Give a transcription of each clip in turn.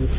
Hi,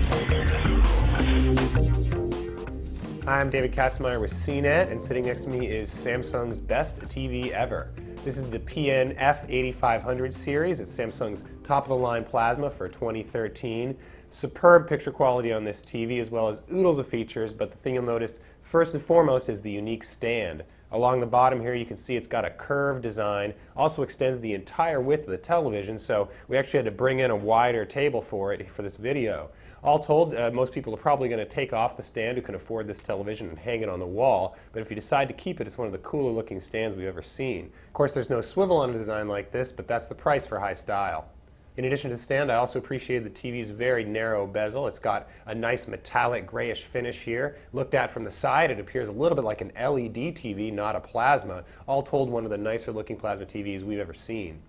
I'm David Katzmeyer with CNET, and sitting next to me is Samsung's best TV ever. This is the PN60F8500 series. It's Samsung's top-of-the-line plasma for 2013. Superb picture quality on this TV, as well as oodles of features, but the thing you'll notice first and foremost is the unique stand. Along the bottom here you can see it's got a curved design, also extends the entire width of the television, so we actually had to bring in a wider table for it for this video. All told, most people are probably going to take off the stand who can afford this television and hang it on the wall, but if you decide to keep it, it's one of the cooler looking stands we've ever seen. Of course, there's no swivel on a design like this, but that's the price for high style. In addition to the stand, I also appreciate the TV's very narrow bezel. It's got a nice metallic grayish finish here. Looked at from the side, it appears a little bit like an LED TV, not a plasma. All told, one of the nicer looking plasma TVs we've ever seen.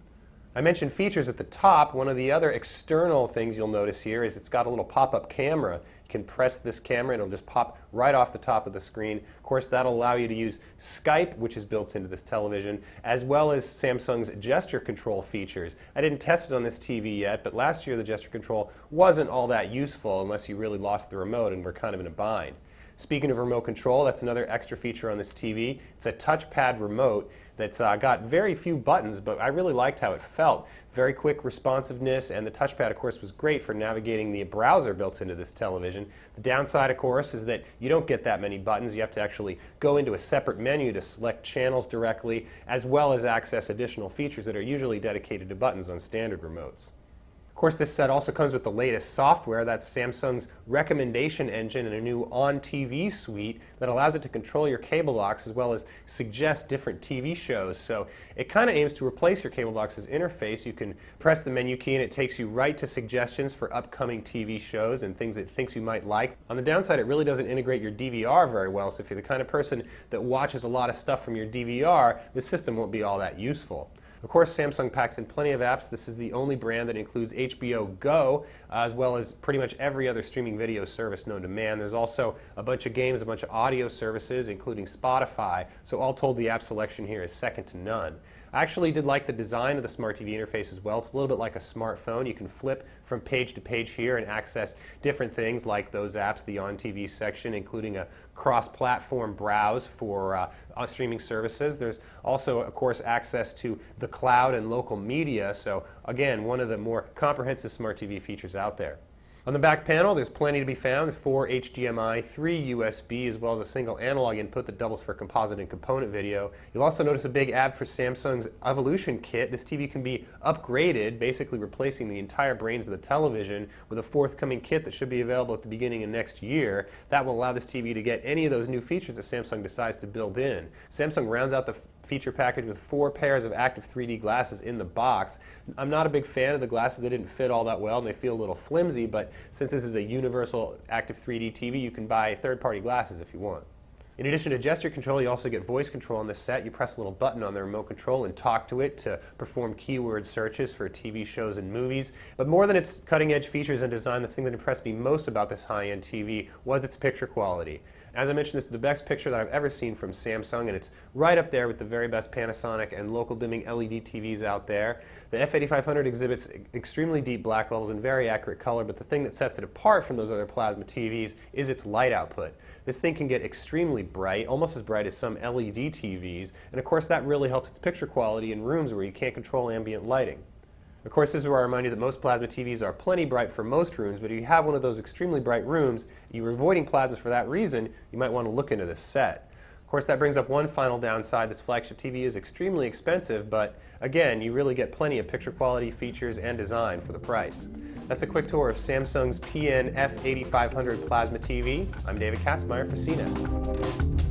I mentioned features at the top. One of the other external things you'll notice here is it's got a little pop-up camera. You can press this camera and it'll just pop right off the top of the screen. Of course, that'll allow you to use Skype, which is built into this television, as well as Samsung's gesture control features. I didn't test it on this TV yet, but last year the gesture control wasn't all that useful unless you really lost the remote and were kind of in a bind. Speaking of remote control, that's another extra feature on this TV. It's a touchpad remote that's got very few buttons, but I really liked how it felt. Very quick responsiveness, and the touchpad, of course, was great for navigating the browser built into this television. The downside, of course, is that you don't get that many buttons. You have to actually go into a separate menu to select channels directly, as well as access additional features that are usually dedicated to buttons on standard remotes. Of course, this set also comes with the latest software. That's Samsung's recommendation engine and a new On TV suite that allows it to control your cable box as well as suggest different TV shows. So it kind of aims to replace your cable box's interface. You can press the menu key and it takes you right to suggestions for upcoming TV shows and things it thinks you might like. On the downside, it really doesn't integrate your DVR very well, so if you're the kind of person that watches a lot of stuff from your DVR, the system won't be all that useful. Of course, Samsung packs in plenty of apps. This is the only brand that includes HBO Go, as well as pretty much every other streaming video service known to man. There's also a bunch of games, a bunch of audio services, including Spotify, so all told, the app selection here is second to none. I actually did like the design of the Smart TV interface as well. It's a little bit like a smartphone. You can flip from page to page here and access different things like those apps, the On TV section, including a cross-platform browse for streaming services. There's also, of course, access to the cloud and local media. So again, one of the more comprehensive Smart TV features out there. On the back panel, there's plenty to be found: 4 HDMI, 3 USB, as well as a single analog input that doubles for composite and component video. You'll also notice a big ad for Samsung's Evolution kit. This TV can be upgraded, basically replacing the entire brains of the television with a forthcoming kit that should be available at the beginning of next year. That will allow this TV to get any of those new features that Samsung decides to build in. Samsung rounds out the feature package with 4 pairs of active 3D glasses in the box. I'm not a big fan of the glasses. They didn't fit all that well and they feel a little flimsy, but since this is a universal active 3D TV, you can buy third-party glasses if you want. In addition to gesture control, you also get voice control on this set. You press a little button on the remote control and talk to it to perform keyword searches for TV shows and movies. But more than its cutting-edge features and design, the thing that impressed me most about this high-end TV was its picture quality. As I mentioned, this is the best picture that I've ever seen from Samsung, and it's right up there with the very best Panasonic and local dimming LED TVs out there. The F8500 exhibits extremely deep black levels and very accurate color, but the thing that sets it apart from those other plasma TVs is its light output. This thing can get extremely bright, almost as bright as some LED TVs, and of course that really helps its picture quality in rooms where you can't control ambient lighting. Of course, this is where I remind you that most plasma TVs are plenty bright for most rooms, but if you have one of those extremely bright rooms, you're avoiding plasmas for that reason, you might want to look into this set. Of course, that brings up one final downside. This flagship TV is extremely expensive, but again, you really get plenty of picture quality, features, and design for the price. That's a quick tour of Samsung's PN F8500 Plasma TV. I'm David Katzmeyer for CNET.